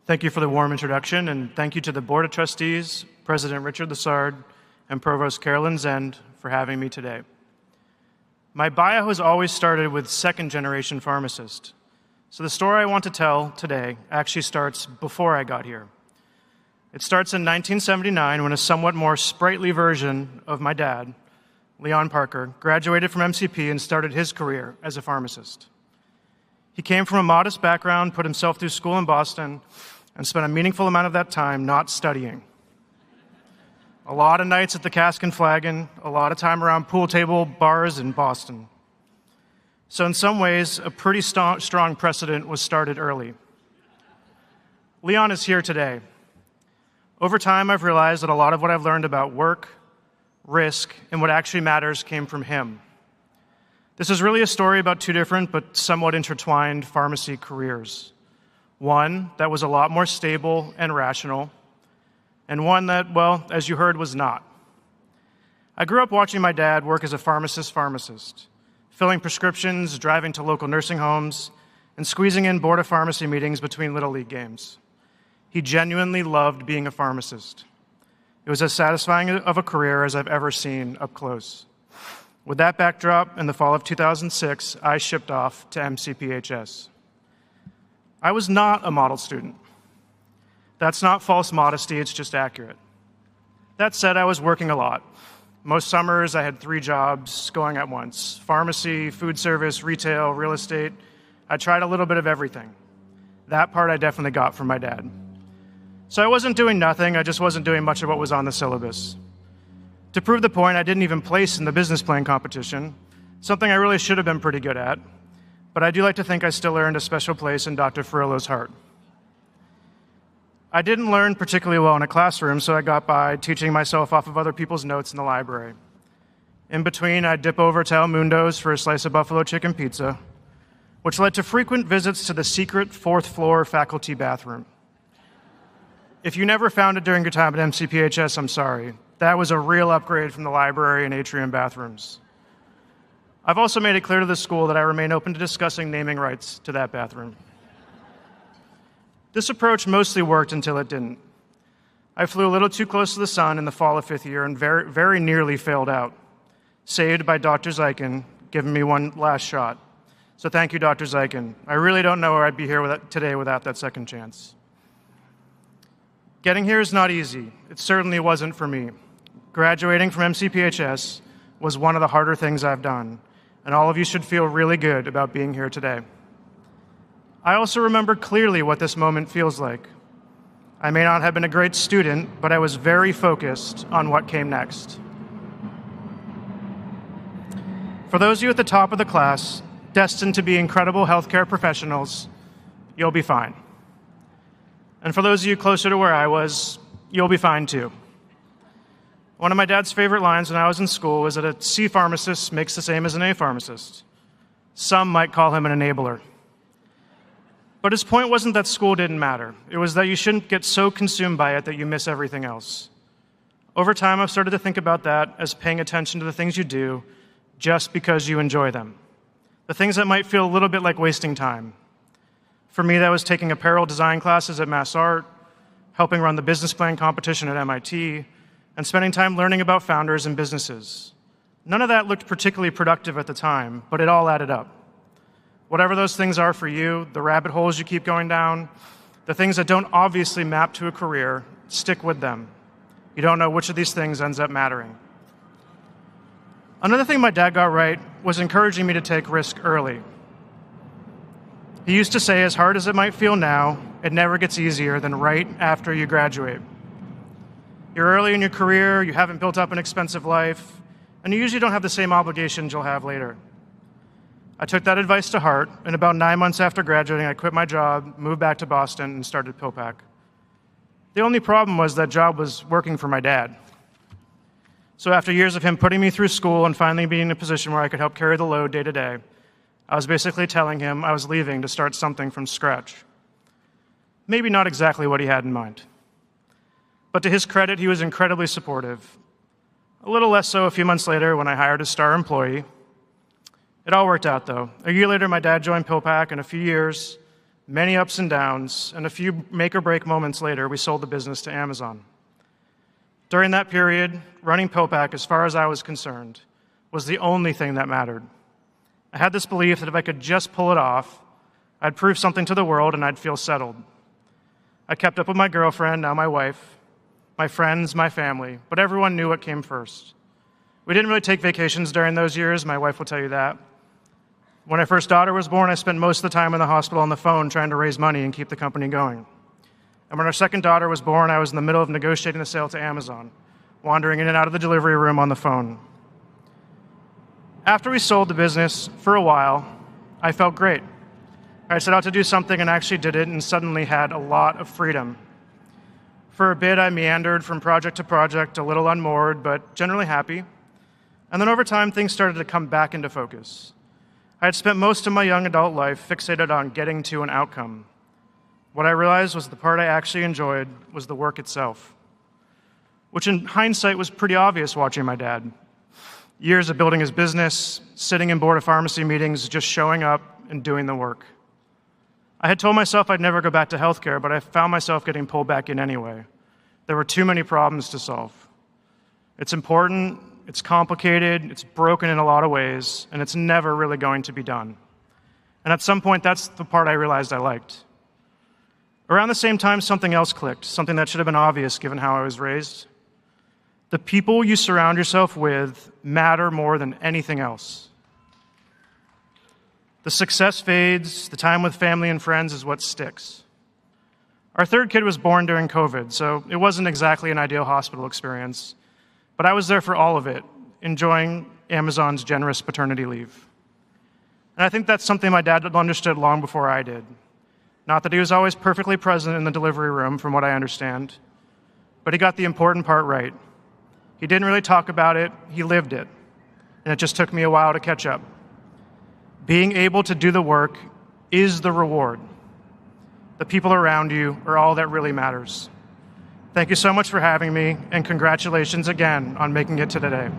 Thank you for the warm introduction, and thank you to the Board of Trustees, President Richard Lessard, and Provost Carolyn Zend for having me today. My bio has always started with second-generation pharmacist. So the story I want to tell today actually starts before I got here. It starts in 1979 when a somewhat more sprightly version of my dad, Leon Parker, graduated from MCP and started his career as a pharmacist. He came from a modest background, put himself through school in Boston, and spent a meaningful amount of that time not studying. A lot of nights at the Cask and Flagon, a lot of time around pool table bars in Boston. So in some ways, a pretty strong precedent was started early. Leon is here today. Over time, I've realized that a lot of what I've learned about work, risk, and what actually matters came from him. This is really a story about two different but somewhat intertwined pharmacy careers. One that was a lot more stable and rational, and one that, well, as you heard, was not. I grew up watching my dad work as a pharmacist, filling prescriptions, driving to local nursing homes, and squeezing in board of pharmacy meetings between Little League games. He genuinely loved being a pharmacist. It was as satisfying of a career as I've ever seen up close. With that backdrop, in the fall of 2006, I shipped off to MCPHS. I was not a model student. That's not false modesty, it's just accurate. That said, I was working a lot. Most summers, I had 3 jobs going at once: pharmacy, food service, retail, real estate. I tried a little bit of everything. That part I definitely got from my dad. So I wasn't doing nothing, I just wasn't doing much of what was on the syllabus. To prove the point, I didn't even place in the business plan competition, something I really should have been pretty good at, but I do like to think I still earned a special place in Dr. Furillo's heart. I didn't learn particularly well in a classroom, so I got by teaching myself off of other people's notes in the library. In between, I'd dip over to El Mundo's for a slice of buffalo chicken pizza, which led to frequent visits to the secret 4th floor faculty bathroom. If you never found it during your time at MCPHS, I'm sorry. That was a real upgrade from the library and atrium bathrooms. I've also made it clear to the school that I remain open to discussing naming rights to that bathroom. This approach mostly worked until it didn't. I flew a little too close to the sun in the fall of 5th year and very nearly failed out, saved by Dr. Zeiken, giving me one last shot. So thank you, Dr. Zeiken. I really don't know where I'd be here today without that second chance. Getting here is not easy. It certainly wasn't for me. Graduating from MCPHS was one of the harder things I've done, and all of you should feel really good about being here today. I also remember clearly what this moment feels like. I may not have been a great student, but I was very focused on what came next. For those of you at the top of the class, destined to be incredible healthcare professionals, you'll be fine. And for those of you closer to where I was, you'll be fine too. One of my dad's favorite lines when I was in school was that a C pharmacist makes the same as an A pharmacist. Some might call him an enabler. But his point wasn't that school didn't matter. It was that you shouldn't get so consumed by it that you miss everything else. Over time, I've started to think about that as paying attention to the things you do just because you enjoy them. The things that might feel a little bit like wasting time. For me, that was taking apparel design classes at Mass Art, helping run the business plan competition at MIT, and spending time learning about founders and businesses. None of that looked particularly productive at the time, but it all added up. Whatever those things are for you, the rabbit holes you keep going down, the things that don't obviously map to a career, stick with them. You don't know which of these things ends up mattering. Another thing my dad got right was encouraging me to take risk early. He used to say, as hard as it might feel now, it never gets easier than right after you graduate. You're early in your career, you haven't built up an expensive life, and you usually don't have the same obligations you'll have later. I took that advice to heart, and about 9 months after graduating, I quit my job, moved back to Boston, and started PillPack. The only problem was that job was working for my dad. So after years of him putting me through school and finally being in a position where I could help carry the load day to day, I was basically telling him I was leaving to start something from scratch. Maybe not exactly what he had in mind. But to his credit, he was incredibly supportive. A little less so a few months later when I hired a star employee. It all worked out, though. A year later, my dad joined PillPack, and a few years, Many ups and downs, and a few make or break moments later, we sold the business to Amazon. During that period, running PillPack, as far as I was concerned, was the only thing that mattered. I had this belief that if I could just pull it off, I'd prove something to the world and I'd feel settled. I kept up with my girlfriend, now my wife, my friends, my family, but everyone knew what came first. We didn't really take vacations during those years, my wife will tell you that. When our first daughter was born, I spent most of the time in the hospital on the phone trying to raise money and keep the company going. And when our second daughter was born, I was in the middle of negotiating the sale to Amazon, wandering in and out of the delivery room on the phone. After we sold the business, for a while, I felt great. I set out to do something and actually did it and suddenly had a lot of freedom. For a bit, I meandered from project to project, a little unmoored, but generally happy. And then over time, things started to come back into focus. I had spent most of my young adult life fixated on getting to an outcome. What I realized was the part I actually enjoyed was the work itself, which in hindsight was pretty obvious watching my dad. Years of building his business, sitting in board of pharmacy meetings, just showing up and doing the work. I had told myself I'd never go back to healthcare, but I found myself getting pulled back in anyway. There were too many problems to solve. It's important, it's complicated, it's broken in a lot of ways, and it's never really going to be done. And at some point, that's the part I realized I liked. Around the same time, something else clicked, something that should have been obvious given how I was raised. The people you surround yourself with matter more than anything else. The success fades, the time with family and friends is what sticks. Our third kid was born during COVID, so it wasn't exactly an ideal hospital experience, but I was there for all of it, enjoying Amazon's generous paternity leave. And I think that's something my dad understood long before I did. Not that he was always perfectly present in the delivery room, from what I understand, but he got the important part right. He didn't really talk about it, he lived it, and it just took me a while to catch up. Being able to do the work is the reward. The people around you are all that really matters. Thank you so much for having me, and congratulations again on making it to today.